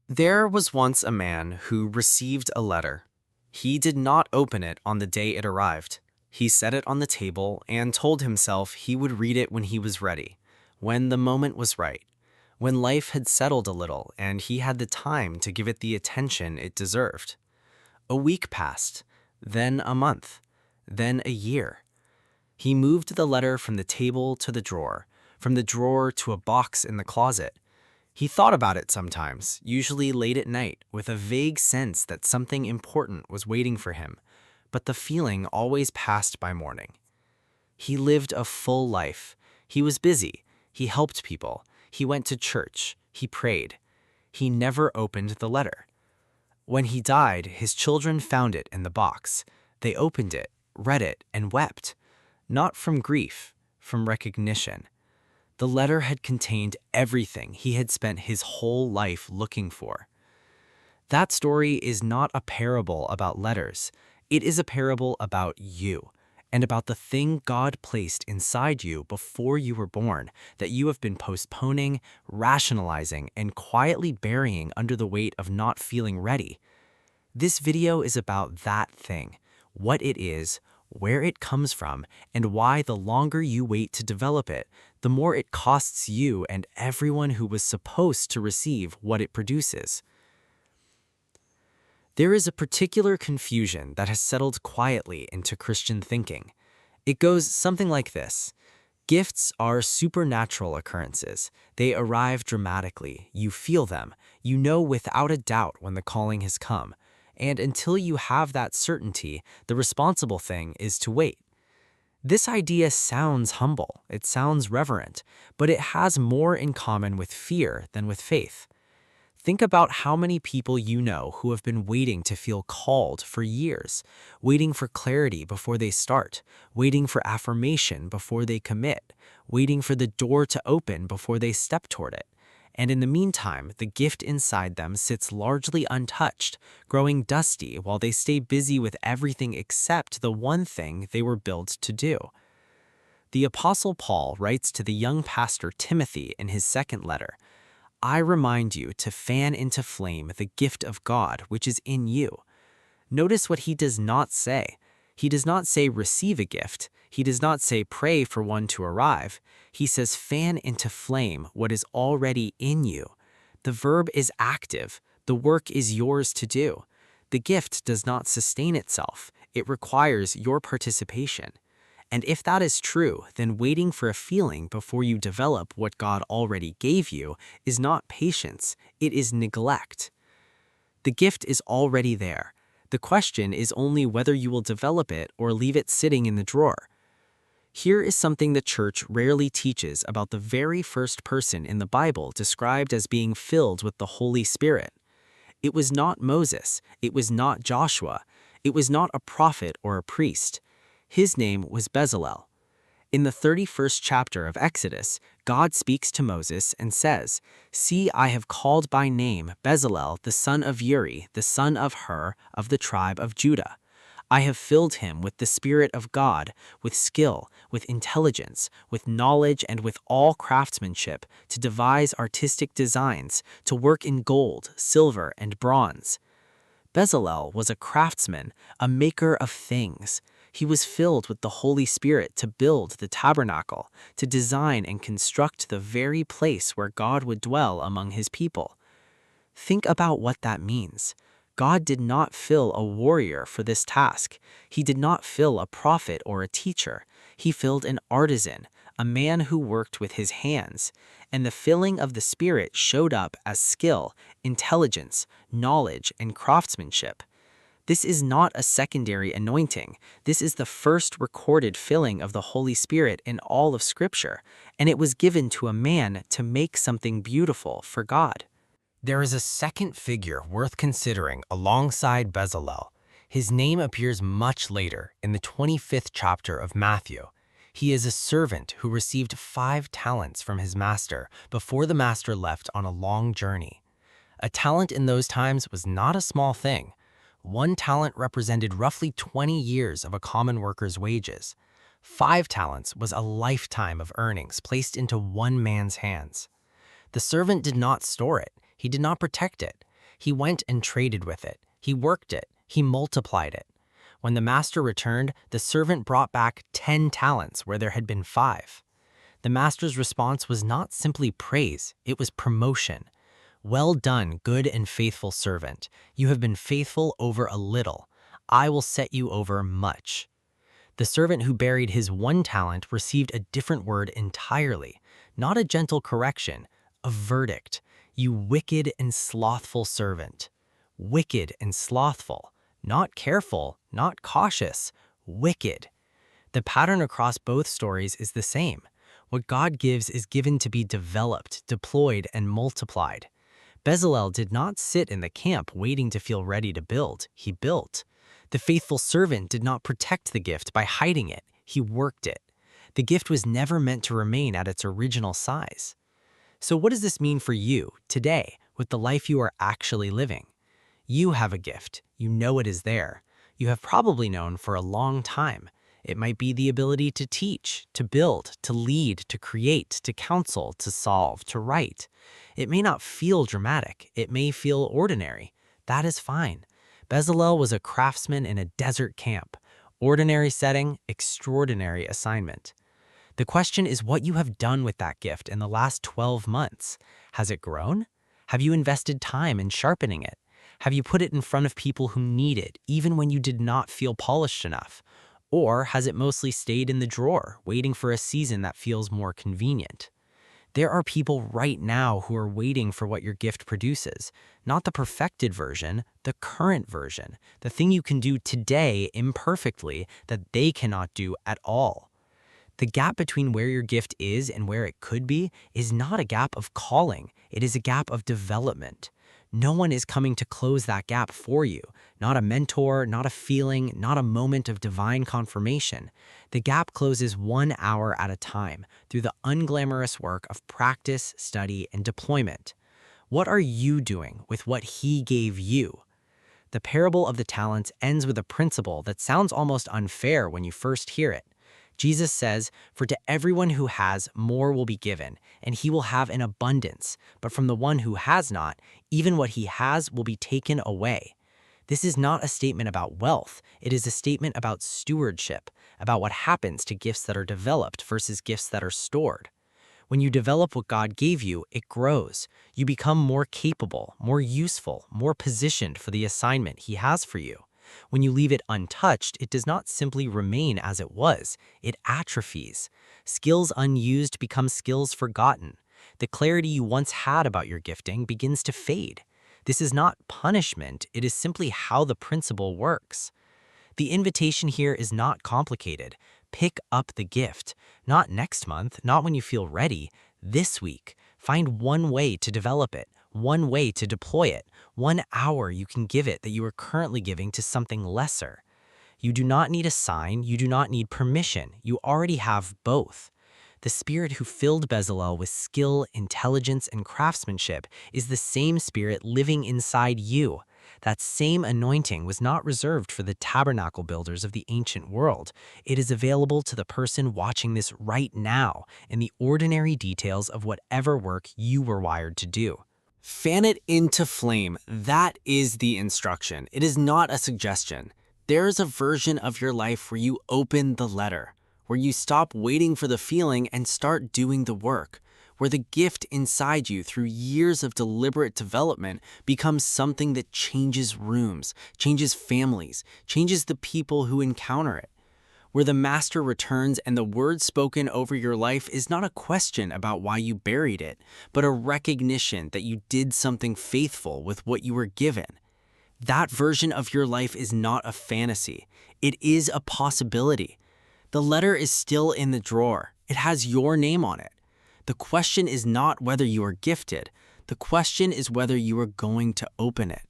There was once a man who received a letter. He did not open it on the day it arrived. He set it on the table and told himself he would read it when he was ready, when the moment was right, when life had settled a little and he had the time to give it the attention it deserved. A week passed, then a month, then a year. He moved the letter from the table to the drawer, from the drawer to a box in the closet. He thought about it sometimes, usually late at night, with a vague sense that something important was waiting for him, but the feeling always passed by morning. He lived a full life. He was busy. He helped people. He went to church. He prayed. He never opened the letter. When he died, his children found it in the box. They opened it, read it, and wept, not from grief, from recognition. The letter had contained everything he had spent his whole life looking for. That story is not a parable about letters. It is a parable about you and about the thing God placed inside you before you were born that you have been postponing, rationalizing, and quietly burying under the weight of not feeling ready. This video is about that thing, what it is, where it comes from, and why the longer you wait to develop it, the more it costs you and everyone who was supposed to receive what it produces. There is a particular confusion that has settled quietly into Christian thinking. It goes something like this. Gifts are supernatural occurrences. They arrive dramatically. You feel them. You know without a doubt when the calling has come. And until you have that certainty, the responsible thing is to wait. This idea sounds humble, it sounds reverent, but it has more in common with fear than with faith. Think about how many people you know who have been waiting to feel called for years, waiting for clarity before they start, waiting for affirmation before they commit, waiting for the door to open before they step toward it. And in the meantime, the gift inside them sits largely untouched, growing dusty while they stay busy with everything except the one thing they were built to do. The Apostle Paul writes to the young pastor Timothy in his second letter, "I remind you to fan into flame the gift of God which is in you." Notice what he does not say. He does not say receive a gift. He does not say pray for one to arrive. He says fan into flame what is already in you. The verb is active. The work is yours to do. The gift does not sustain itself. It requires your participation. And if that is true, then waiting for a feeling before you develop what God already gave you is not patience, it is neglect. The gift is already there. The question is only whether you will develop it or leave it sitting in the drawer. Here is something the church rarely teaches about the very first person in the Bible described as being filled with the Holy Spirit. It was not Moses, it was not Joshua, it was not a prophet or a priest. His name was Bezalel. In the 31st chapter of Exodus, God speaks to Moses and says, "See, I have called by name Bezalel the son of Uri, the son of Hur, of the tribe of Judah. I have filled him with the Spirit of God, with skill, with intelligence, with knowledge, and with all craftsmanship, to devise artistic designs, to work in gold, silver, and bronze." Bezalel was a craftsman, a maker of things. He was filled with the Holy Spirit to build the tabernacle, to design and construct the very place where God would dwell among his people. Think about what that means. God did not fill a warrior for this task. He did not fill a prophet or a teacher. He filled an artisan, a man who worked with his hands. And the filling of the Spirit showed up as skill, intelligence, knowledge, and craftsmanship. This is not a secondary anointing. This is the first recorded filling of the Holy Spirit in all of Scripture, and it was given to a man to make something beautiful for God. There is a second figure worth considering alongside Bezalel. His name appears much later in the 25th chapter of Matthew. He is a servant who received 5 talents from his master before the master left on a long journey. A talent in those times was not a small thing. 1 talent represented roughly 20 years of a common worker's wages. 5 talents was a lifetime of earnings placed into one man's hands. The servant did not store it. He did not protect it. He went and traded with it. He worked it. He multiplied it. When the master returned, the servant brought back 10 talents where there had been 5. The master's response was not simply praise, it was promotion. Well done, good and faithful servant. You have been faithful over a little. I will set you over much. The servant who buried his 1 talent received a different word entirely, not a gentle correction, a verdict. You wicked and slothful servant. Wicked and slothful. Not careful, not cautious, wicked. The pattern across both stories is the same. What God gives is given to be developed, deployed, and multiplied. Bezalel did not sit in the camp waiting to feel ready to build. He built. The faithful servant did not protect the gift by hiding it. He worked it. The gift was never meant to remain at its original size. So what does this mean for you today with the life you are actually living? You have a gift. You know it is there. You have probably known for a long time. It might be the ability to teach, to build, to lead, to create, to counsel, to solve, to write. It may not feel dramatic. It may feel ordinary. That is fine. Bezalel was a craftsman in a desert camp. Ordinary setting, extraordinary assignment. The question is what you have done with that gift in the last 12 months. Has it grown? Have you invested time in sharpening it? Have you put it in front of people who need it, even when you did not feel polished enough? Or has it mostly stayed in the drawer, waiting for a season that feels more convenient? There are people right now who are waiting for what your gift produces, not the perfected version, the current version, the thing you can do today imperfectly that they cannot do at all. The gap between where your gift is and where it could be is not a gap of calling, it is a gap of development. No one is coming to close that gap for you, not a mentor, not a feeling, not a moment of divine confirmation. The gap closes 1 hour at a time through the unglamorous work of practice, study, and deployment. What are you doing with what He gave you? The parable of the talents ends with a principle that sounds almost unfair when you first hear it. Jesus says, "For to everyone who has, more will be given, and he will have an abundance. But from the one who has not, even what he has will be taken away." This is not a statement about wealth. It is a statement about stewardship, about what happens to gifts that are developed versus gifts that are stored. When you develop what God gave you, it grows. You become more capable, more useful, more positioned for the assignment He has for you. When you leave it untouched, it does not simply remain as it was, it atrophies. Skills unused become skills forgotten. The clarity you once had about your gifting begins to fade. This is not punishment, it is simply how the principle works. The invitation here is not complicated. Pick up the gift. Not next month, not when you feel ready. This week, find one way to develop it, one way to deploy it, 1 hour you can give it that you are currently giving to something lesser. You do not need a sign, you do not need permission, you already have both. The Spirit who filled Bezalel with skill, intelligence, and craftsmanship is the same Spirit living inside you. That same anointing was not reserved for the tabernacle builders of the ancient world. It is available to the person watching this right now in the ordinary details of whatever work you were wired to do. Fan it into flame. That is the instruction. It is not a suggestion. There is a version of your life where you open the letter, where you stop waiting for the feeling and start doing the work, where the gift inside you through years of deliberate development becomes something that changes rooms, changes families, changes the people who encounter it. Where the master returns and the word spoken over your life is not a question about why you buried it, but a recognition that you did something faithful with what you were given. That version of your life is not a fantasy. It is a possibility. The letter is still in the drawer. It has your name on it. The question is not whether you are gifted. The question is whether you are going to open it.